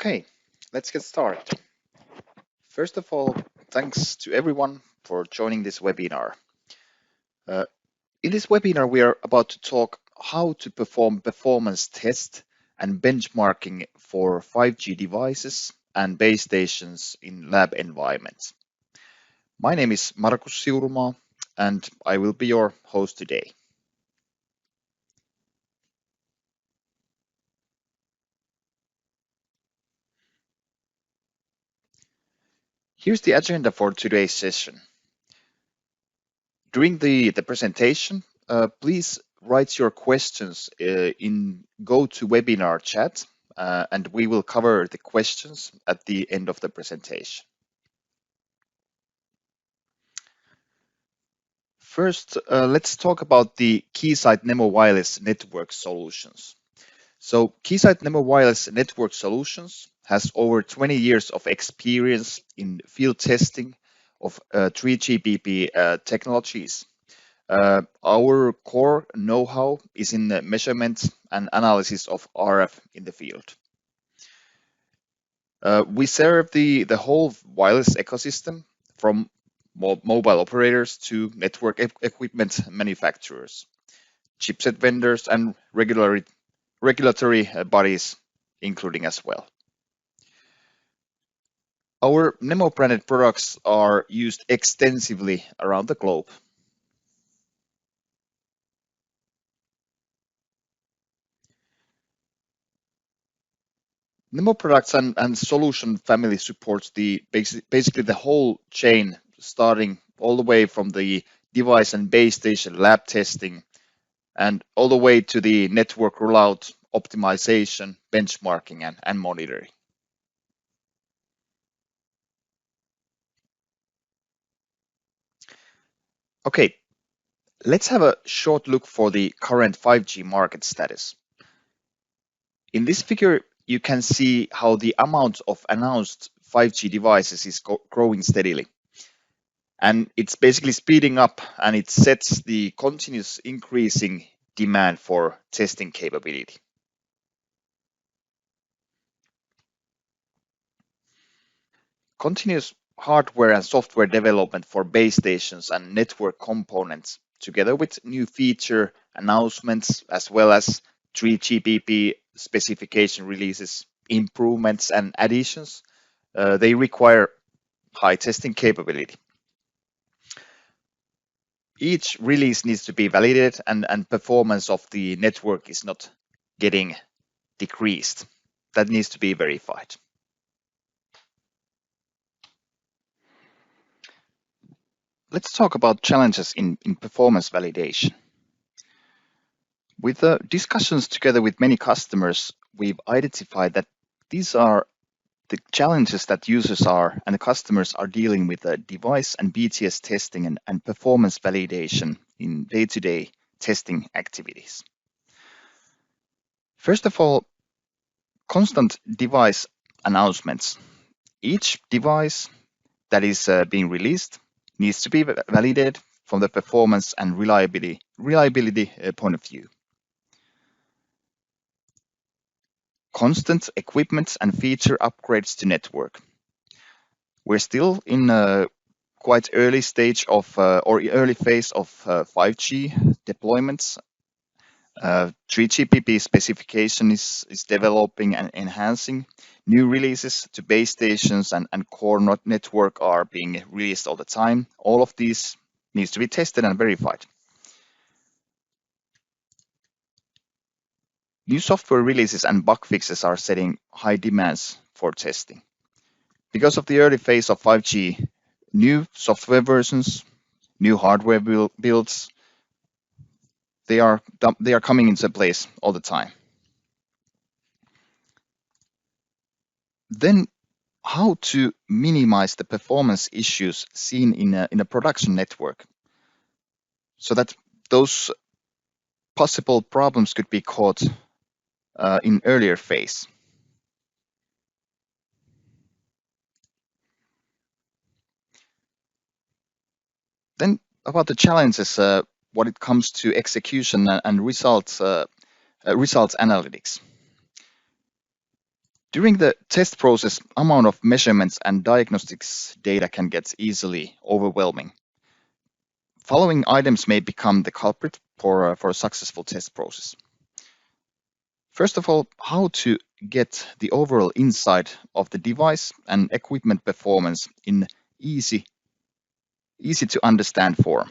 Okay, let's get started. First of all, thanks to everyone for joining this webinar. Uh, in this webinar, we are about to talk how to perform performance test and benchmarking for 5G devices and base stations in lab environments. My name is Markus Siurumaa, and I will be your host today. Here's the agenda for today's session. During the presentation, please write your questions in GoToWebinar chat, and we will cover the questions at the end of the presentation. First, let's talk about the Keysight Nemo wireless network solutions. So Keysight Nemo wireless network solutions has over 20 years of experience in field testing of 3GPP technologies. Our core know-how is in the measurement and analysis of RF in the field. We serve the whole wireless ecosystem from mobile operators to network equipment manufacturers, chipset vendors, and regulatory bodies, including as well. Our Nemo branded products are used extensively around the globe. Nemo products and solution family supports basically the whole chain, starting all the way from the device and base station lab testing and all the way to the network rollout, optimization, benchmarking, and monitoring. Okay, let's have a short look for the current 5G market status. In this figure, you can see how the amount of announced 5G devices is growing steadily. And it's basically speeding up, and it sets the continuous increasing demand for testing capability. Continuous hardware and software development for base stations and network components, together with new feature announcements, as well as 3GPP specification releases, improvements, and additions, they require high testing capability. Each release needs to be validated, and performance of the network is not getting decreased. That needs to be verified. Let's talk about challenges in performance validation. With discussions together with many customers, we've identified that these are the challenges that users are and the customers are dealing with device and BTS testing and performance validation in day-to-day testing activities. First of all, constant device announcements. Each device that is being released needs to be validated from the performance and reliability point of view. Constant equipment and feature upgrades to network. We're still in a quite early stage of or early phase of 5G deployments. 3GPP specification is developing and enhancing. New releases to base stations and core network are being released all the time. All of these needs to be tested and verified. New software releases and bug fixes are setting high demands for testing. Because of the early phase of 5G, new software versions, new hardware builds, they are coming into place all the time. Then, how to minimize the performance issues seen in a production network, so that those possible problems could be caught in earlier phase. Then about the challenges when it comes to execution and results analytics. During the test process, amount of measurements and diagnostics data can get easily overwhelming. Following items may become the culprit for a successful test process. First of all, how to get the overall insight of the device and equipment performance in easy to understand form.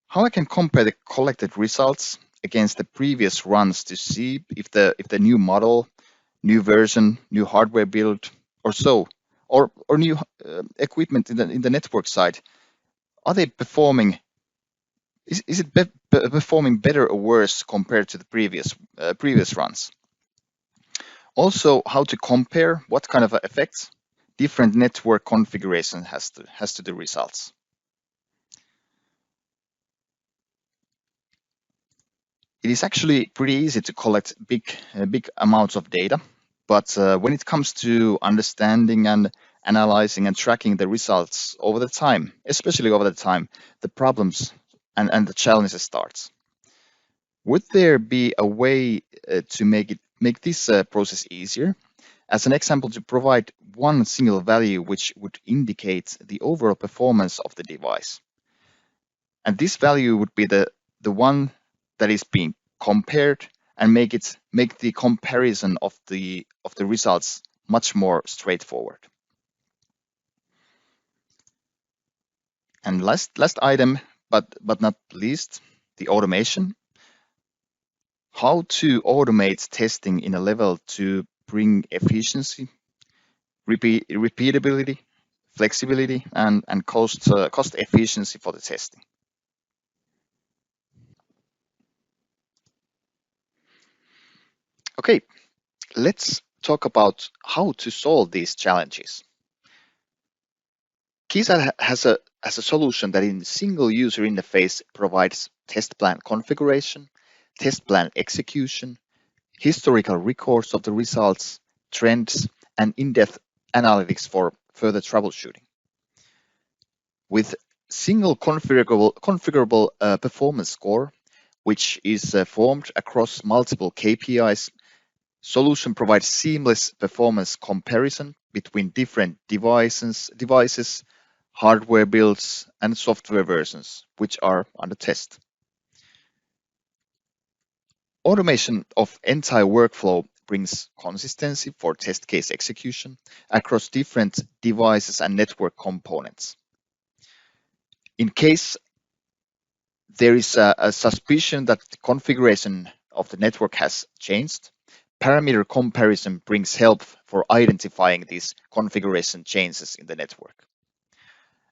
How I can compare the collected results against the previous runs to see if the new model, new version, new hardware build, or new equipment in the network side, are they performing? Is it performing better or worse compared to the previous runs? Also, how to compare what kind of effects different network configuration has to the results. It is actually pretty easy to collect big amounts of data, but when it comes to understanding and analyzing and tracking the results over the time, especially over the time, the problems and the challenges starts. Would there be a way to make this process easier? As an example, to provide one single value which would indicate the overall performance of the device. And this value would be the one that is being compared and make the comparison of the results much more straightforward. And last item, but not least, the automation. How to automate testing in a level to bring efficiency, repeatability, flexibility, and cost efficiency for the testing. Okay, let's talk about how to solve these challenges. Keysight has a solution that in single user interface provides test plan configuration, test plan execution, historical records of the results, trends, and in-depth analytics for further troubleshooting. With single configurable performance score, which is formed across multiple KPIs, solution provides seamless performance comparison between different devices, hardware builds, and software versions, which are under test. Automation of entire workflow brings consistency for test case execution across different devices and network components. In case there is a suspicion that the configuration of the network has changed, parameter comparison brings help for identifying these configuration changes in the network.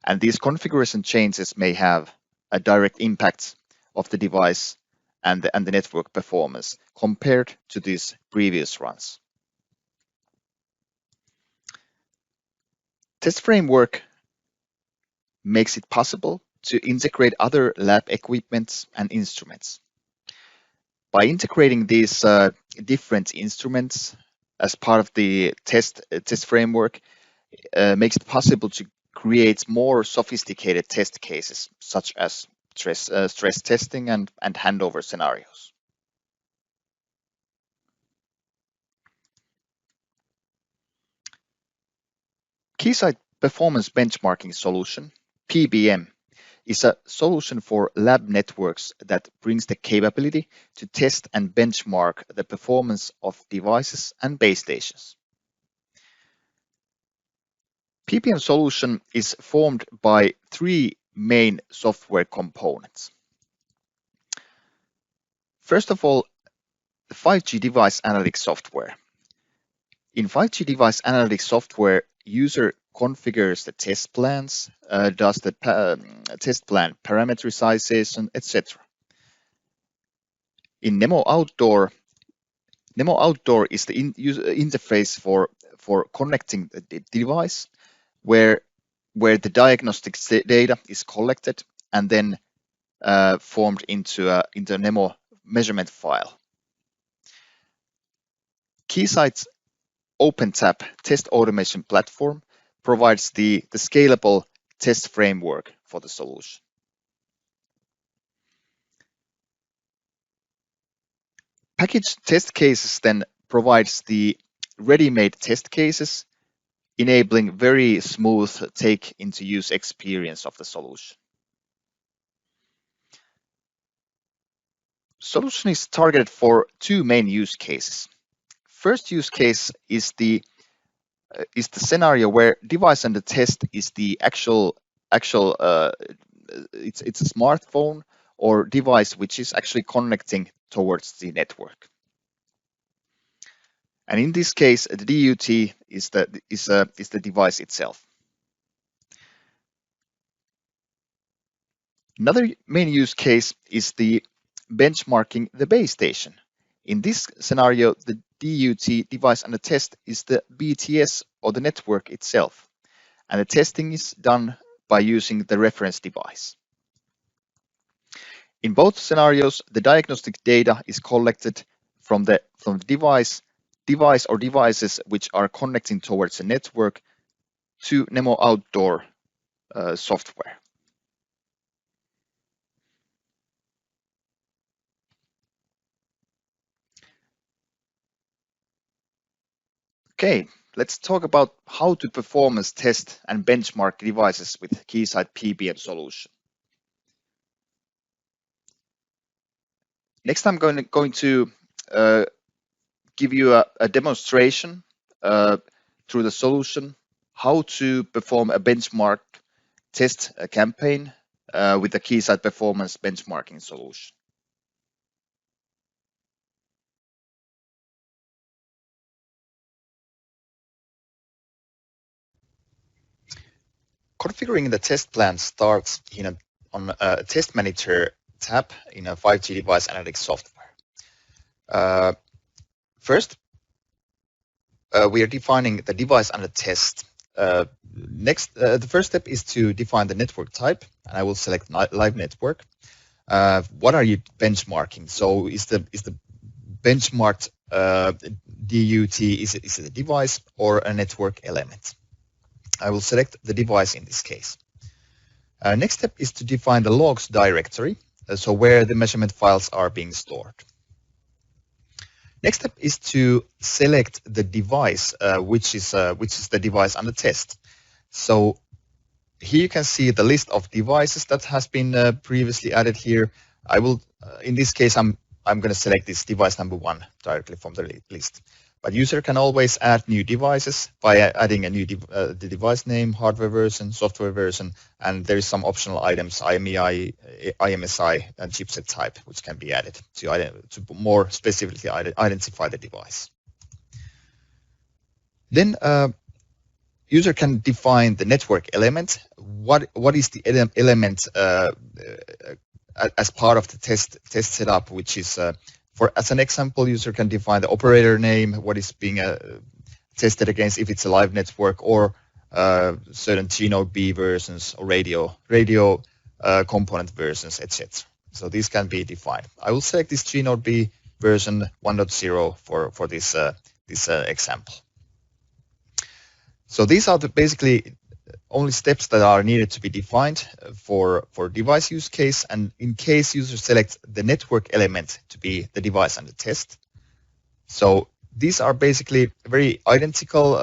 And these configuration changes may have a direct impact of the device and the network performance compared to these previous runs. Test framework makes it possible to integrate other lab equipment and instruments. By integrating these different instruments as part of the test framework, makes it possible to create more sophisticated test cases, such as stress testing and handover scenarios. Keysight Performance Benchmarking Solution, PBM, is a solution for lab networks that brings the capability to test and benchmark the performance of devices and base stations. PPM solution is formed by three main software components. First of all, the 5G device analytics software. In 5G device analytics software, user configures the test plans, does the test plan parameterization, etc. In Nemo Outdoor is the interface for connecting the device where the diagnostic data is collected and then formed into a Nemo measurement file. Keysight's OpenTap test automation platform provides the scalable test framework for the solution. Packaged test cases then provides the ready-made test cases, enabling very smooth take into use experience of the solution. Solution is targeted for two main use cases. First use case is the scenario where device under test is the actual it's a smartphone or device which is actually connecting towards the network. And in this case, the DUT is the device itself. Another main use case is the benchmarking the base station. In this scenario, the DUT device under test is the BTS or the network itself, and the testing is done by using the reference device. In both scenarios, the diagnostic data is collected from the device or devices which are connecting towards the network to Nemo outdoor software. Okay, let's talk about how to performance test and benchmark devices with Keysight PBM solution. Next, I'm going to give you a demonstration through the solution, how to perform a benchmark test campaign with the Keysight performance benchmarking solution. Configuring the test plan starts on a test manager tab in a 5G device analytics software. First, we are defining the device under test. Next, the first step is to define the network type, and I will select live network. What are you benchmarking? So is the benchmarked DUT is it a device or a network element? I will select the device in this case. Next step is to define the logs directory, so where the measurement files are being stored. Next step is to select the device, which is the device under test. So here you can see the list of devices that has been previously added here. I will, in this case, I'm going to select this device number 1 directly from the list. But user can always add new devices by adding a new the device name, hardware version, software version, and there is some optional items, IMEI, IMSI, and chipset type, which can be added to more specifically identify the device. Then user can define the network element. What is the element as part of the test setup, which is as an example, user can define the operator name, what is being tested against, if it's a live network, or certain G-Node B versions or radio component versions, etc. So these can be defined. I will select this G-Node B version 1.0 for this example. So these are basically only steps that are needed to be defined for device use case, and in case user selects the network element to be the device under test. So these are basically very identical,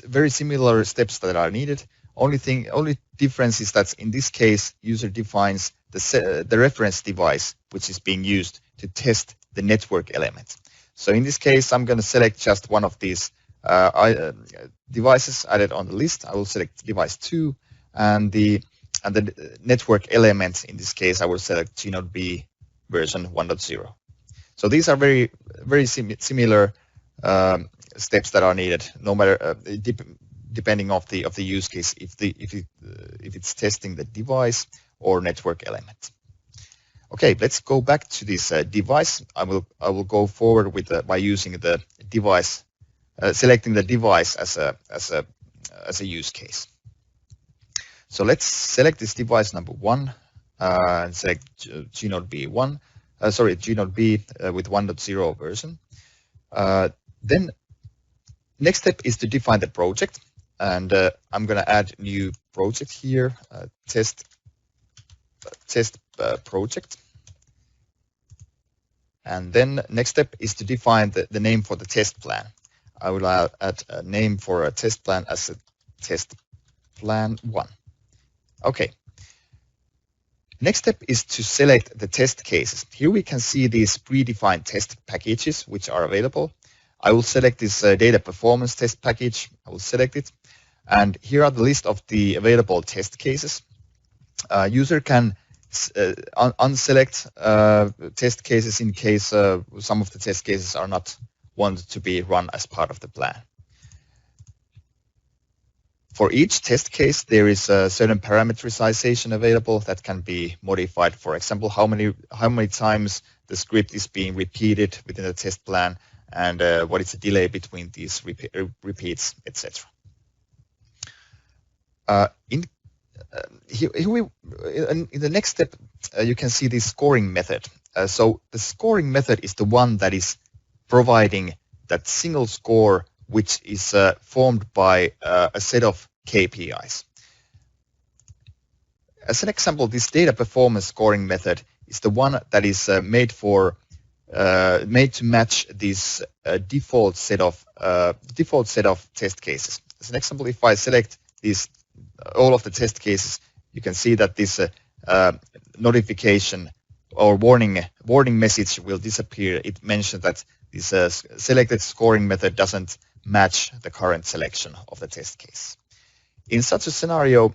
very similar steps that are needed. Only difference is that in this case user defines the reference device which is being used to test the network element. So in this case I'm going to select just one of these devices added on the list. I will select device 2, and the network element in this case I will select G-Node B version 1.0. So these are very similar steps that are needed, no matter depending of the use case, if it's testing the device or network element. Okay, let's go back to this device. I will go forward with by using the device. Selecting the device as a use case. So let's select this device number 1 and select G-Node B G-Node B with 1.0 version. Then next step is to define the project, and I'm going to add new project here, test project. And then next step is to define the name for the test plan. I will add a name for a test plan as a test plan 1. Okay. Next step is to select the test cases. Here we can see these predefined test packages which are available. I will select this data performance test package. I will select it. And here are the list of the available test cases. User can unselect test cases in case some of the test cases are not wanted to be run as part of the plan. For each test case, there is a certain parameterization available that can be modified. For example, how many times the script is being repeated within the test plan, and what is the delay between these repeats, etc. In the next step, you can see the scoring method. So the scoring method is the one that is providing that single score which is formed by a set of KPIs. As an example, this data performance scoring method is the one that is made to match this default set of test cases. As an example, if I select these all of the test cases, you can see that this notification or warning message will disappear. It mentions that this selected scoring method doesn't match the current selection of the test case. In such a scenario,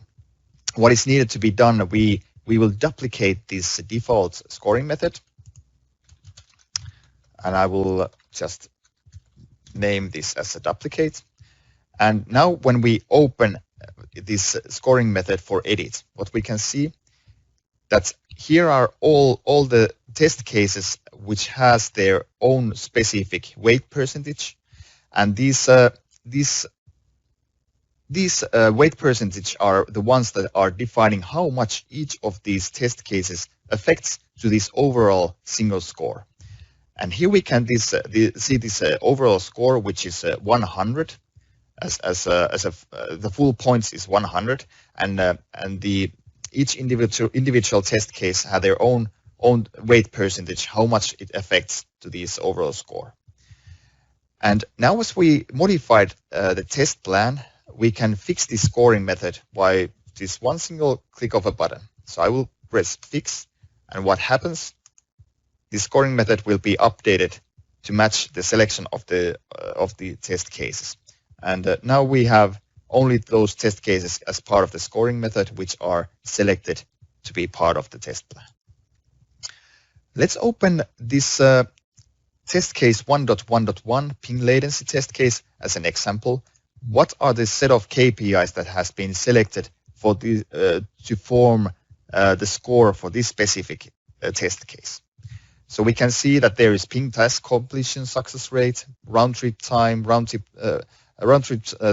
what is needed to be done, we will duplicate this default scoring method, and I will just name this as a duplicate. And now when we open this scoring method for edit, what we can see that here are all the test cases which has their own specific weight percentage, and these weight percentage are the ones that are defining how much each of these test cases affects to this overall single score. And here we can see this overall score, which is 100, as the full points is 100, and each individual test case have their own weight percentage, how much it affects to this overall score. And now as we modified the test plan, we can fix this scoring method by this one single click of a button. So I will press fix, and what happens? The scoring method will be updated to match the selection of the test cases. And now we have only those test cases as part of the scoring method which are selected to be part of the test plan. Let's open this test case 1.1.1 ping latency test case as an example. What are the set of KPIs that has been selected for the to form the score for this specific test case? So we can see that there is ping task completion success rate, round trip time, round trip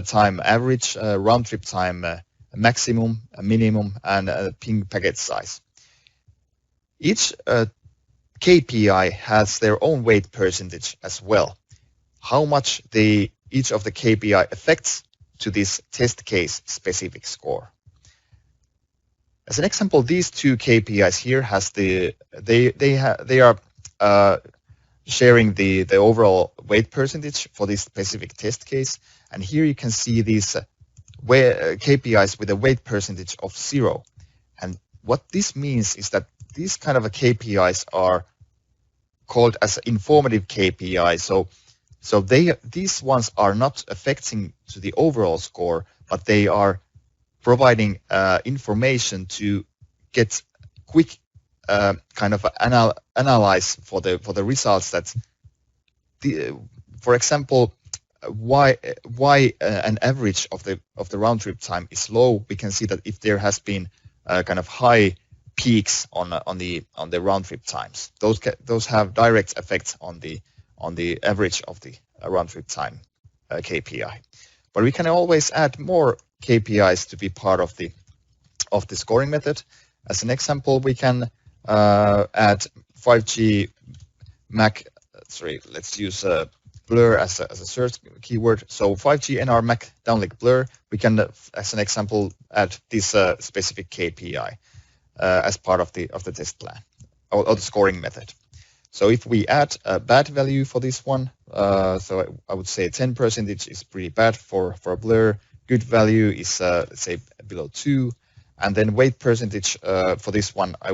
time average, round trip time maximum, minimum, and ping packet size. Each KPI has their own weight percentage as well. How much each of the KPI affects to this test case specific score. As an example, these two KPIs here has they are sharing the overall weight percentage for this specific test case, and here you can see these KPIs with a weight percentage of 0. And what this means is that these kind of KPIs are called as informative KPIs. So these ones are not affecting to the overall score, but they are providing information to get quick kind of analyze for the results that for example, why an average of the round trip time is low. We can see that if there has been kind of high peaks on the round trip times, those have direct effects on the average of the round trip time KPI. But we can always add more KPIs to be part of the scoring method. As an example, we can add 5G Mac. Sorry, let's use blur as a search keyword. So 5G NR Mac downlink blur. We can, as an example, add this specific KPI as part of the test plan or the scoring method. So if we add a bad value for this one, so I would say 10% is pretty bad for a blur. Good value is let's say below 2, and then weight percentage for this one I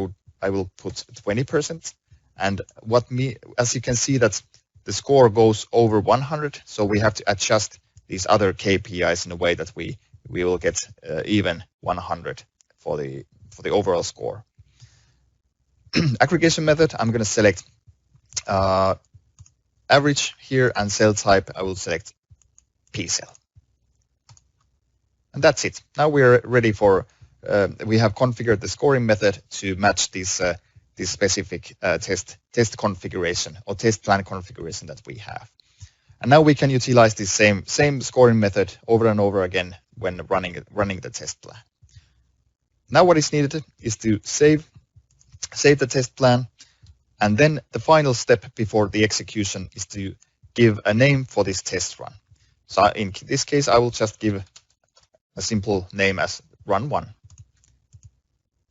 will put 20%. And as you can see, that the score goes over 100, so we have to adjust these other KPIs in a way that we will get even 100 for the overall score. Aggregation method, I'm going to select average here, and cell type I will select P cell. And that's it. Now we're ready for, we have configured the scoring method to match this specific test configuration or test plan configuration that we have. And now we can utilize this same scoring method over and over again when running the test plan. Now what is needed is to save the test plan, and then the final step before the execution is to give a name for this test run. So in this case, I will just give a simple name as run 1.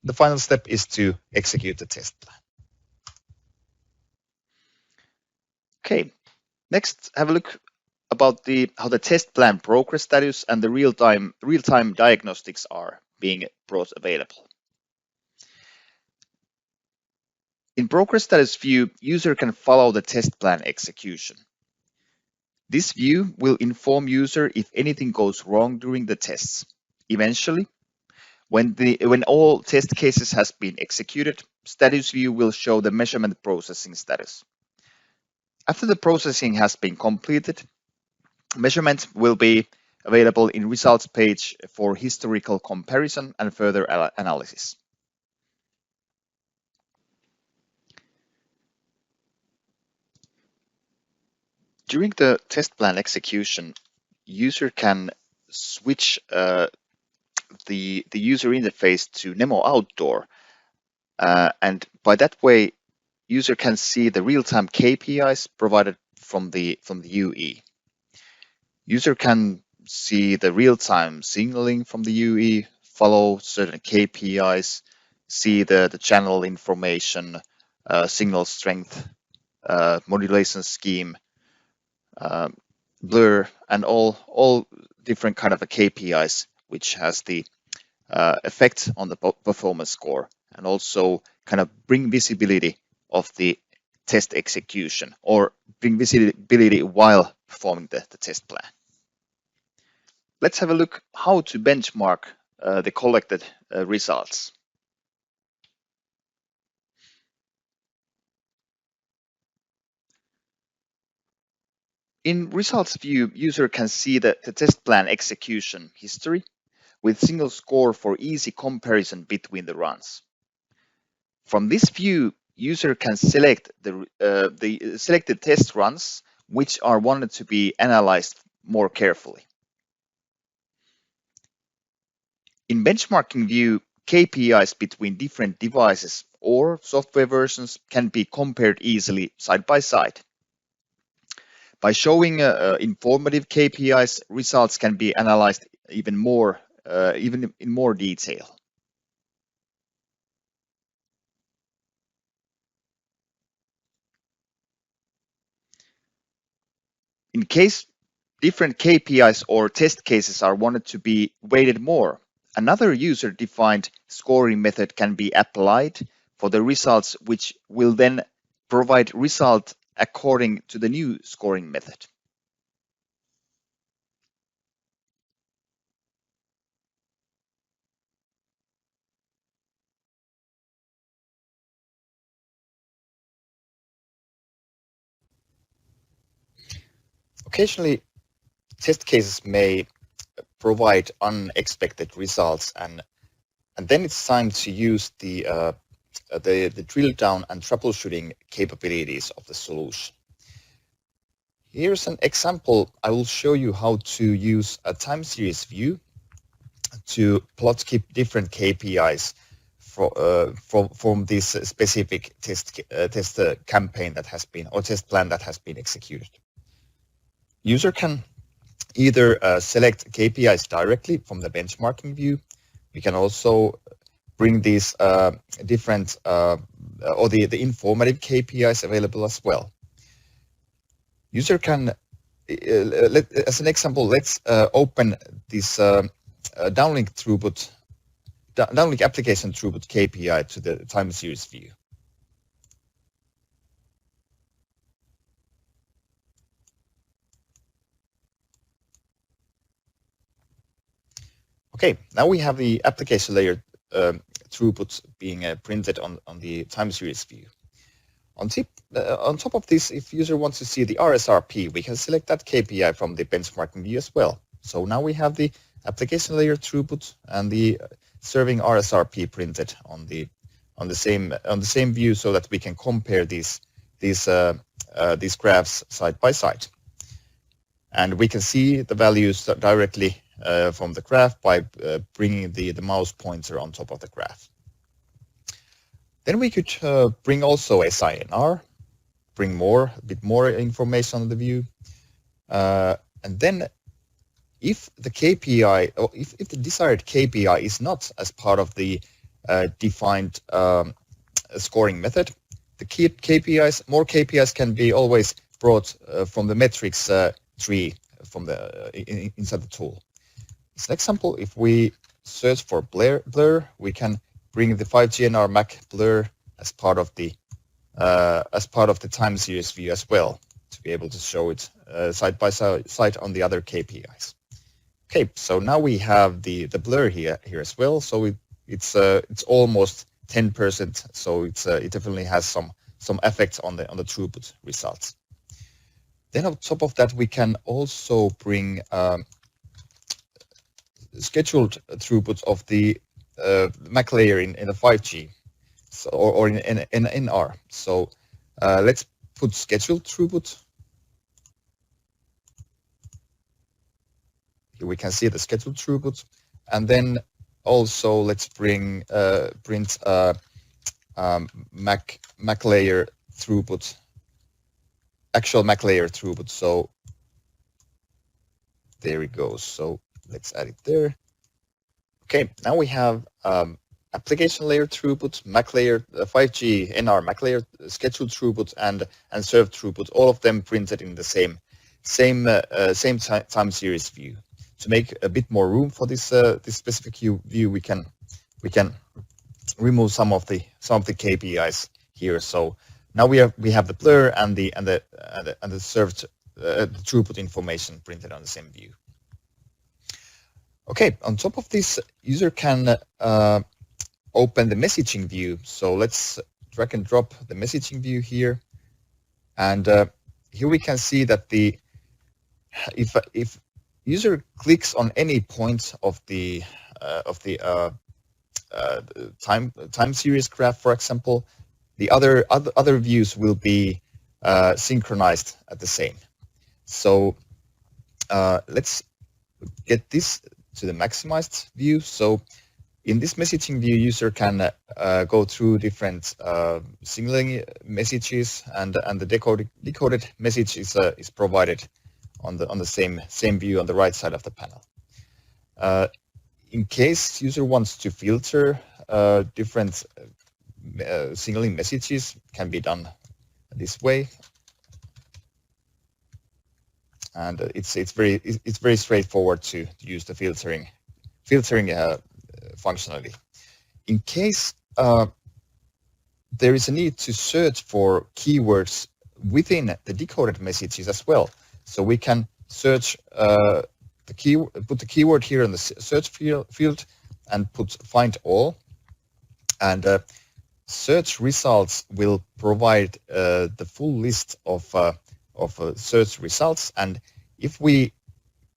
The final step is to execute the test plan. Okay, next have a look about how the test plan progress status and the real-time diagnostics are being brought available. In progress status view, user can follow the test plan execution. This view will inform user if anything goes wrong during the tests. Eventually, when all test cases has been executed, status view will show the measurement processing status. After the processing has been completed, measurement will be available in results page for historical comparison and further analysis. During the test plan execution, user can switch the user interface to Nemo Outdoor, and by that way, user can see the real-time KPIs provided from the UE. User can see the real-time signaling from the UE, follow certain KPIs, see the channel information, signal strength, modulation scheme, blur, and all different kind of KPIs which has the effect on the performance score, and also kind of bring visibility of the test execution, or bring visibility while performing the test plan. Let's have a look how to benchmark the collected results. In results view, user can see the test plan execution history with single score for easy comparison between the runs. From this view, user can select the selected test runs which are wanted to be analyzed more carefully. In benchmarking view, KPIs between different devices or software versions can be compared easily side by side. By showing informative KPIs, results can be analyzed even in more detail. In case different KPIs or test cases are wanted to be weighted more, another user-defined scoring method can be applied for the results, which will then provide result according to the new scoring method. Occasionally, test cases may provide unexpected results, and then it's time to use the drill down and troubleshooting capabilities of the solution. Here's an example. I will show you how to use a time series view to plot different KPIs from this specific test campaign that has been, or test plan that has been executed. User can either select KPIs directly from the benchmarking view. We can also bring these different or the informative KPIs available as well. User can, as an example, let's open this downlink application throughput KPI to the time series view. Okay, now we have the application layer throughput being printed on the time series view. On top of this, if user wants to see the RSRP, we can select that KPI from the benchmarking view as well. So now we have the application layer throughput and the serving RSRP printed on the same view, so that we can compare these graphs side by side, and we can see the values directly from the graph by bringing the mouse pointer on top of the graph. Then we could bring also a SINR, bring a bit more information on the view, and then if the KPI, or if the desired KPI is not as part of the defined scoring method, the more KPIs can be always brought from the metrics tree from inside the tool. As an example, if we search for blur, we can bring the 5GNR Mac blur as part of the time series view as well, to be able to show it side by side on the other KPIs. Okay, so now we have the blur here as well. So it's almost 10%. So it definitely has some effects on the throughput results. Then on top of that, we can also bring scheduled throughput of the Mac layer in the 5G, so, or in NR. So let's put scheduled throughput. Here we can see the scheduled throughput, and then also let's print Mac layer throughput, actual Mac layer throughput. So there it goes. So let's add it there. Okay, now we have application layer throughput, Mac layer 5G, NR, Mac layer scheduled throughput, and served throughput, all of them printed in the same time series view. To make a bit more room for this specific view, we can remove some of the KPIs here. So now we have the blur and the served throughput information printed on the same view. Okay, on top of this, user can open the messaging view. So let's drag and drop the messaging view here, and here we can see that if user clicks on any point of the time series graph, for example, the other views will be synchronized at the same. So let's get this to the maximized view. So in this messaging view, user can go through different signaling messages, and the decoded message is provided on the same view on the right side of the panel. In case user wants to filter different signaling messages, can be done this way, and it's very straightforward to use the filtering functionality. In case there is a need to search for keywords within the decoded messages as well, so we can search put the keyword here in the search field and put find all, and search results will provide the full list of search results. And if we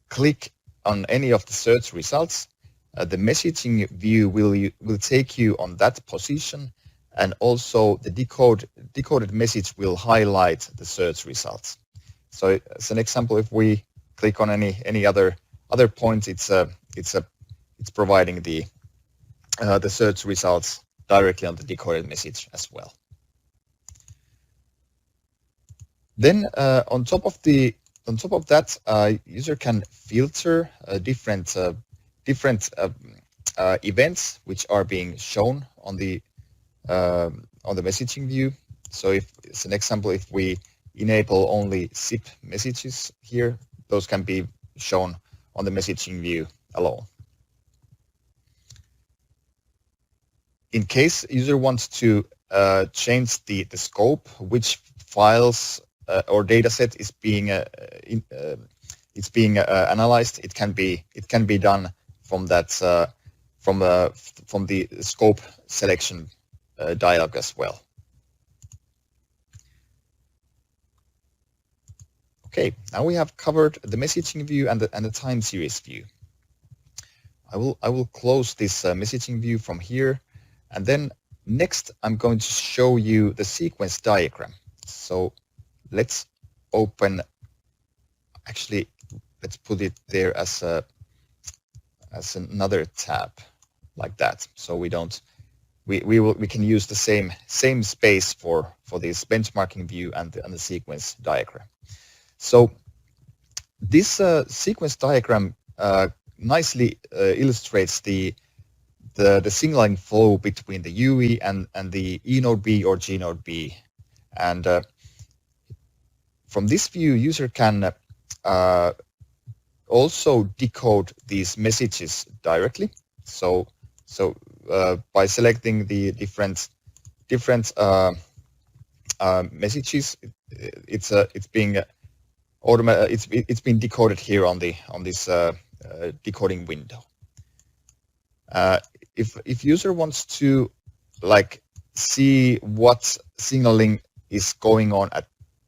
click on any of the search results, the messaging view will take you on that position, and also the decoded message will highlight the search results. So as an example, if we click on any other point, it's providing the search results directly on the decoded message as well. Then on top of that, user can filter different events which are being shown on the on the messaging view. So if it's an example, if we enable only zip messages here, those can be shown on the messaging view alone. In case user wants to change the scope, which files or data set is being analyzed, it can be done from that from the scope selection dialog as well. Okay, now we have covered the messaging view and the time series view. I will close this messaging view from here, and then next I'm going to show you the sequence diagram. So let's open. Actually, let's put it there as another tab, like that. So we don't. We can use the same space for this benchmarking view and the sequence diagram. So this sequence diagram nicely illustrates the signaling flow between the UE and the E node B or G node B. And from this view, user can also decode these messages directly. So by selecting the different messages, it's being it's been decoded here on this decoding window. If user wants to see what signaling is going on at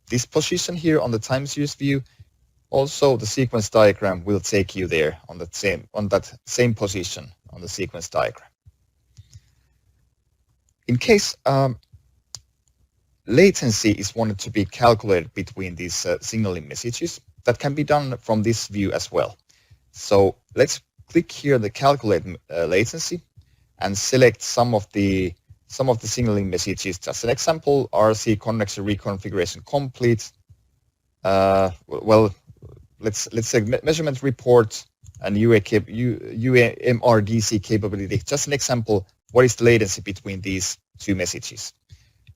this position here on the time series view, also the sequence diagram will take you there on that same position on the sequence diagram. In case latency is wanted to be calculated between these signaling messages, that can be done from this view as well. So let's click here the calculate latency and select some of the signaling messages. Just an example, RC connection reconfiguration complete. Well, let's say measurement report and UMRDC capability. Just an example, what is the latency between these two messages?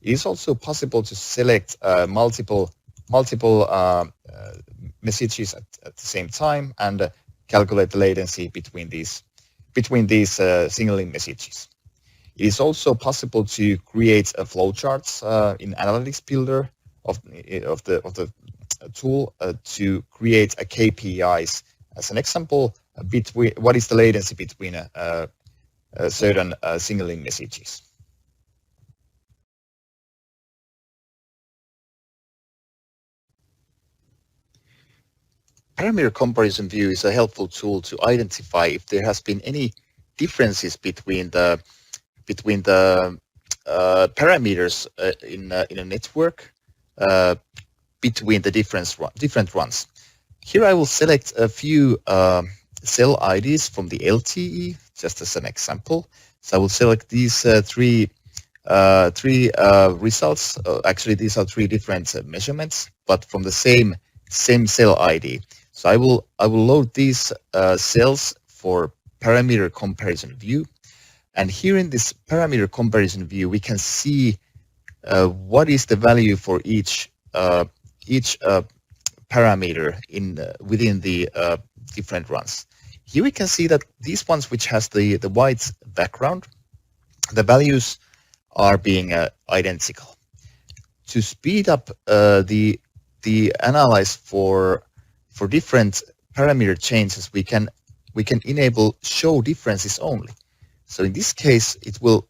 It is also possible to select multiple messages at the same time and calculate the latency between these signaling messages. It is also possible to create a flowcharts in Analytics Builder of the tool to create a KPIs. As an example, between what is the latency between certain signaling messages. Parameter comparison view is a helpful tool to identify if there has been any differences between the parameters in a network between the different runs. Here I will select a few cell IDs from the LTE, just as an example. So I will select these three results. Actually, these are three different measurements, but from the same cell ID. So I will load these cells for parameter comparison view, and here in this parameter comparison view, we can see what is the value for each parameter within the different runs. Here we can see that these ones which has the white background, the values are being identical. To speed up the analyze for different parameter changes, we can enable show differences only. So in this case, it will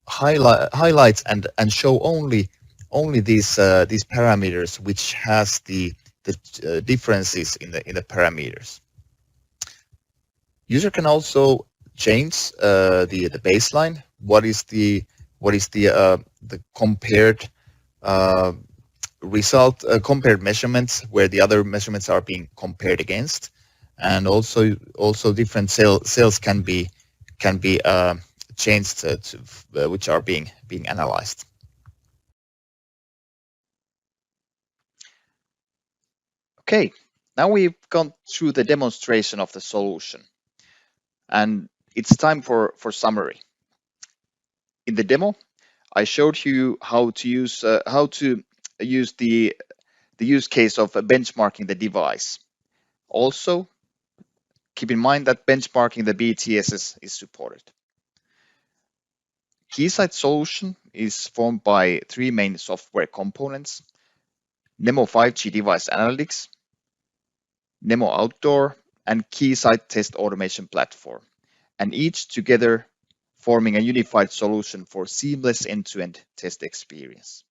highlight and show only these parameters which has the differences in the parameters. User can also change the baseline. What is the compared result, compared measurements where the other measurements are being compared against, and also different cells can be changed to which are being analyzed. Okay, now we've gone through the demonstration of the solution, and it's time for summary. In the demo, I showed you how to use the use case of benchmarking the device. Also, keep in mind that benchmarking the BTSs is supported. Keysight solution is formed by three main software components: Nemo 5G device analytics, Nemo Outdoor, and Keysight test automation platform, and each together forming a unified solution for seamless end-to-end test experience.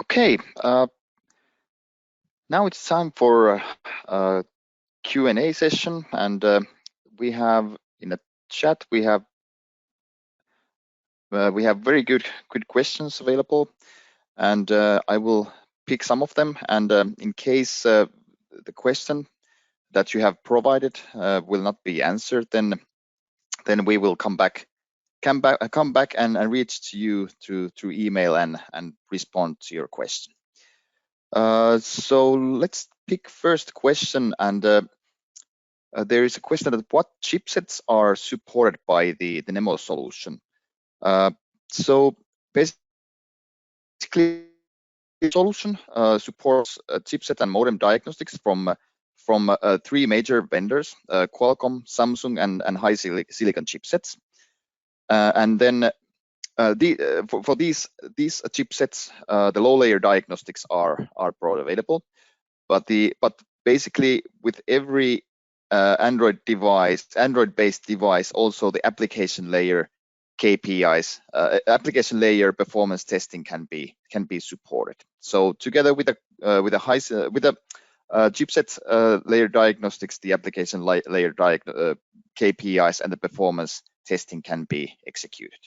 Okay, now it's time for a Q&A session, and we have in the chat we have very good questions available, and I will pick some of them. And in case the question that you have provided will not be answered, then we will come back and reach to you through email and respond to your question. So let's pick first question, and there is a question that what chipsets are supported by the Nemo solution. So basically, the solution supports chipset and modem diagnostics from three major vendors: Qualcomm, Samsung, and high silicon chipsets. And then for these chipsets, the low layer diagnostics are available. But basically with every Android-based device, also the application layer KPIs, application layer performance testing can be supported. So together with the chipset layer diagnostics, the application layer KPIs and the performance testing can be executed.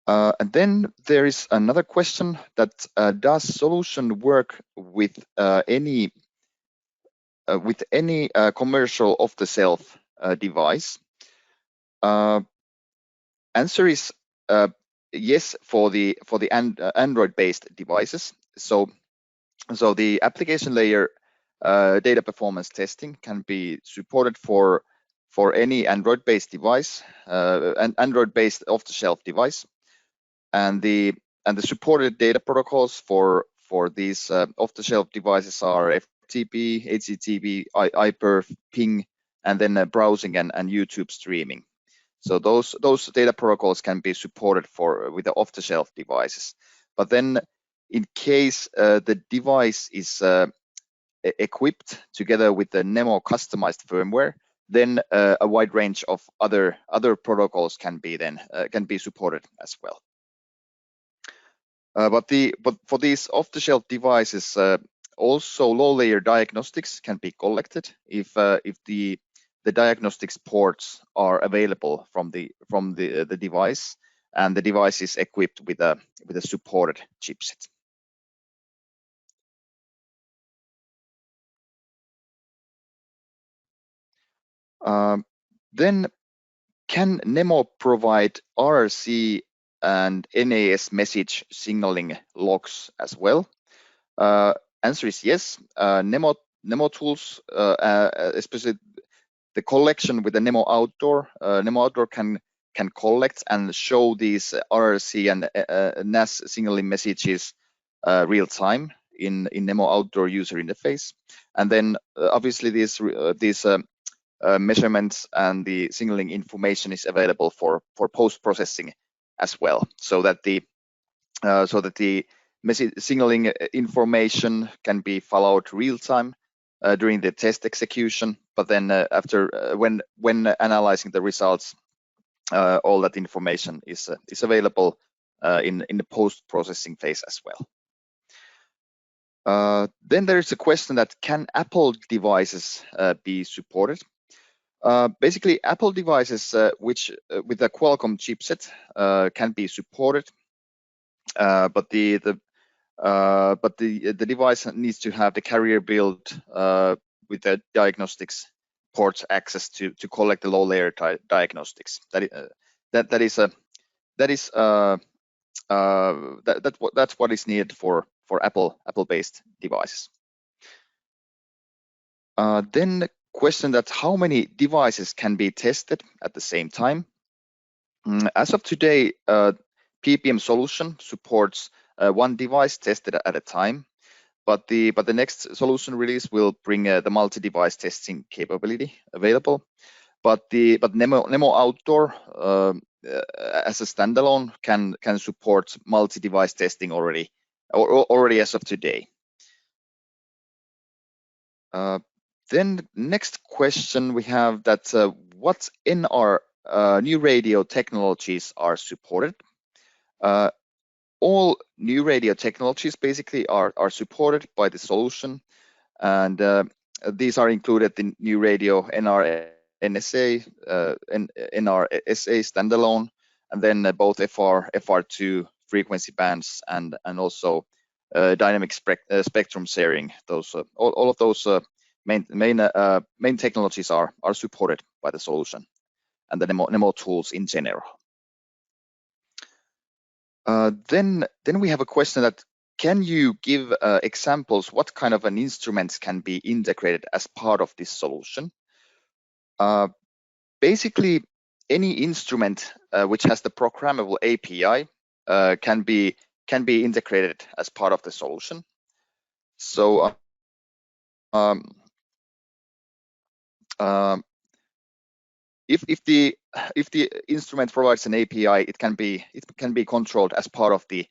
And then there is another question that does solution work with any commercial off-the-shelf device? Answer is yes for the Android-based devices. So the application layer data performance testing can be supported for any Android-based device, an Android-based off-the-shelf device. And the supported data protocols for these off-the-shelf devices are FTP, HTTP, iPerf, ping, and then browsing and YouTube streaming. So those data protocols can be supported with the off-the-shelf devices. But then, in case the device is equipped together with the Nemo customized firmware, then a wide range of other protocols can be supported as well. But for these off-the-shelf devices, also low-layer diagnostics can be collected if the diagnostics ports are available from the device, and the device is equipped with a supported chipset. Then, can Nemo provide RRC and NAS message signaling logs as well? Answer is yes. Nemo tools, especially the collection with the Nemo Outdoor, can collect and show these RRC and NAS signaling messages real time in Nemo Outdoor user interface, and then obviously these measurements and the signaling information is available for post processing as well, so that the message signaling information can be followed real time during the test execution. But then after when analyzing the results, all that information is available in the post processing phase as well. Then there is a question that can Apple devices be supported? Basically, Apple devices which with a Qualcomm chipset can be supported, but the device needs to have the carrier build with the diagnostics ports access to collect the low layer diagnostics. That's what is needed for Apple based devices. Then question that how many devices can be tested at the same time. As of today, PPM solution supports one device tested at a time, but the next solution release will bring the multi-device testing capability available. But Nemo Outdoor as a standalone can support multi-device testing already as of today. Then next question we have that what NR new radio technologies are supported. All new radio technologies basically are supported by the solution, and these are included in new radio NR NSA, NR SA standalone, and then both FR2 frequency bands and also dynamic spectrum sharing. Those all of those main technologies are supported by the solution and the Nemo tools in general. Then we have a question that can you give examples what kind of an instruments can be integrated as part of this solution? Basically, any instrument which has the programmable API can be integrated as part of the solution. So if the instrument provides an API, it can be controlled as part of the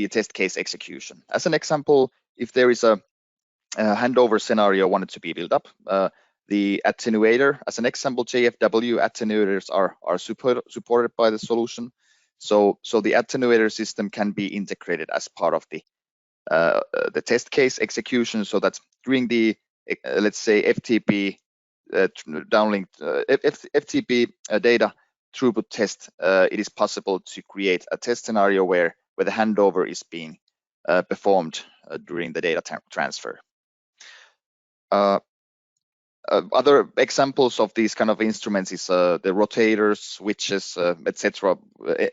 test case execution. As an example, if there is a handover scenario wanted to be built up, the attenuator, as an example, JFW attenuators are supported by the solution. So the attenuator system can be integrated as part of the test case execution, so that during the let's say FTP downlink FTP data throughput test, it is possible to create a test scenario where the handover is being performed during the data transfer. Other examples of these kind of instruments is the rotators, switches, etc.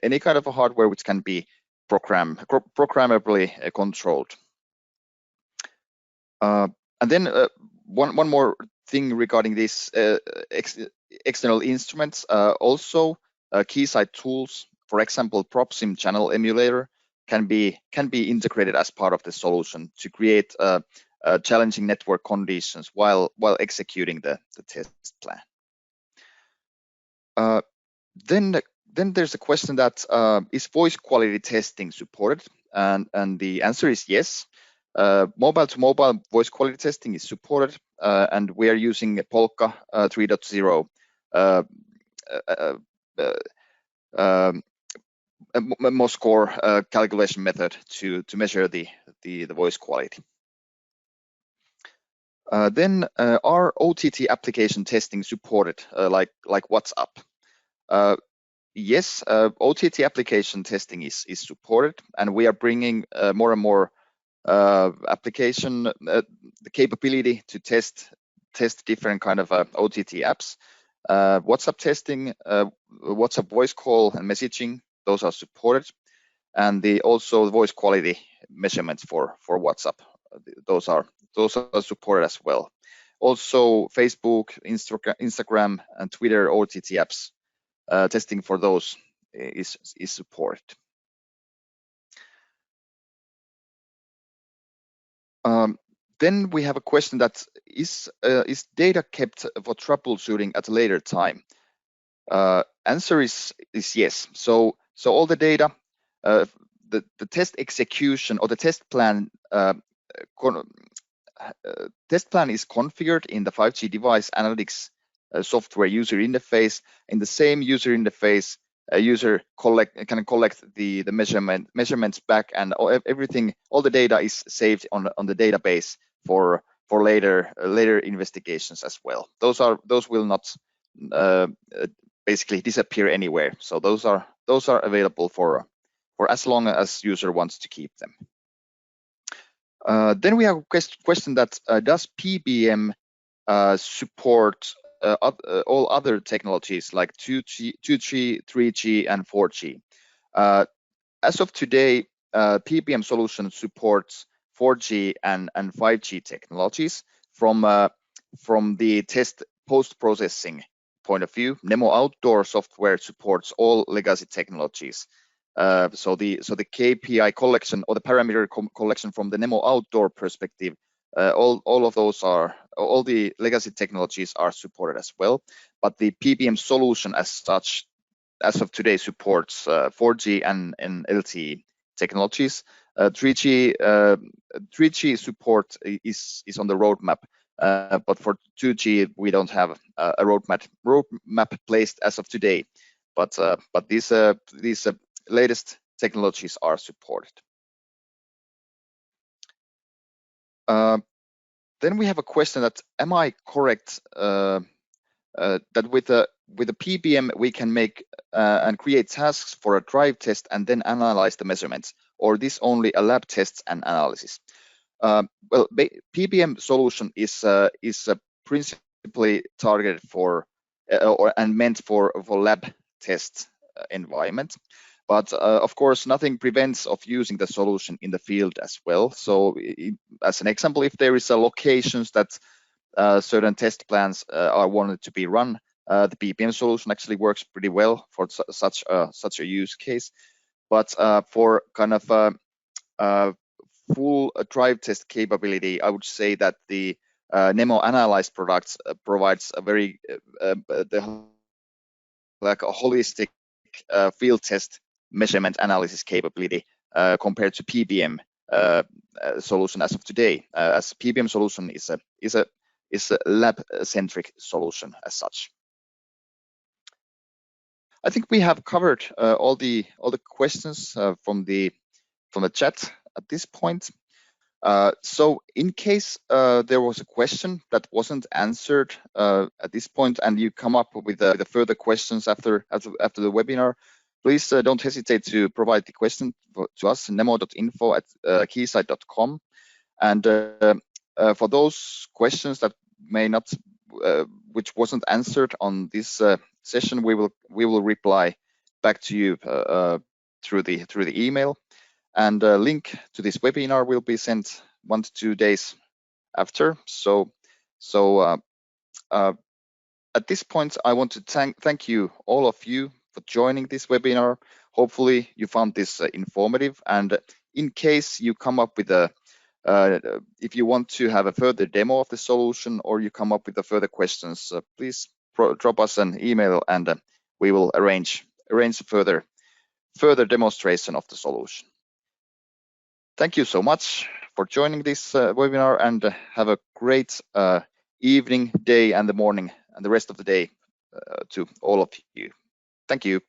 Any kind of a hardware which can be programmably controlled. And then one more thing regarding these external instruments. Also, Keysight tools, for example, PropSim channel emulator, can be integrated as part of the solution to create challenging network conditions while executing the test plan. Then there's a question that is voice quality testing supported, and the answer is yes. Mobile to mobile voice quality testing is supported, and we are using Polka 3.0 MOSCORE calculation method to measure the voice quality. Then are OTT application testing supported, like WhatsApp? Yes, OTT application testing is supported, and we are bringing more and more application the capability to test different kind of OTT apps. WhatsApp testing, WhatsApp voice call and messaging, those are supported, and also the voice quality measurements for WhatsApp, those are supported as well. Also, Facebook, Instagram, and Twitter OTT apps, testing for those is supported. Then we have a question that is data kept for troubleshooting at a later time? Answer is yes. So all the data, the test execution or the test plan is configured in the 5G device analytics software user interface. In the same user interface, a user can collect the measurements back, and everything, all the data is saved on the database for later investigations as well. Those will not basically disappear anywhere. So those are available for as long as user wants to keep them. Then we have a question that does PBM support all other technologies like 2G, 3G, and 4G? As of today, PBM solution supports 4G and 5G technologies from from the test post-processing point of view, Nemo Outdoor software supports all legacy technologies. So the KPI collection or the parameter collection from the Nemo Outdoor perspective, all the legacy technologies are supported as well. But the PBM solution as such, as of today, supports 4G and LTE technologies. 3G support is on the roadmap, but for 2G we don't have a roadmap placed as of today. But these latest technologies are supported. Then we have a question that, am I correct that with a PBM we can make and create tasks for a drive test and then analyze the measurements, or this only a lab tests and analysis? Well, PBM solution is principally targeted for and meant for lab test environment. But of course, nothing prevents of using the solution in the field as well. So as an example, if there is a locations that certain test plans are wanted to be run, the PBM solution actually works pretty well for such a use case. But for kind of full drive test capability, I would say that the Nemo Analyze products provides a very like a holistic field test measurement analysis capability compared to PBM solution as of today. As PBM solution is a lab-centric solution as such. I think we have covered all the questions from the chat at this point. So in case there was a question that wasn't answered at this point, and you come up with the further questions after the webinar, please don't hesitate to provide the question to us, nemo.info@keysight.com. And for those questions that may not, which wasn't answered on this session, we will reply back to you through the email. And a link to this webinar will be sent 1 to 2 days after. So at this point, I want to thank you, all of you, for joining this webinar. Hopefully you found this informative. And in case you come up with if you want to have a further demo of the solution, or you come up with the further questions, please drop us an email, and we will arrange further demonstration of the solution. Thank you so much for joining this webinar, and have a great evening, day, and the morning, and the rest of the day to all of you. Thank you.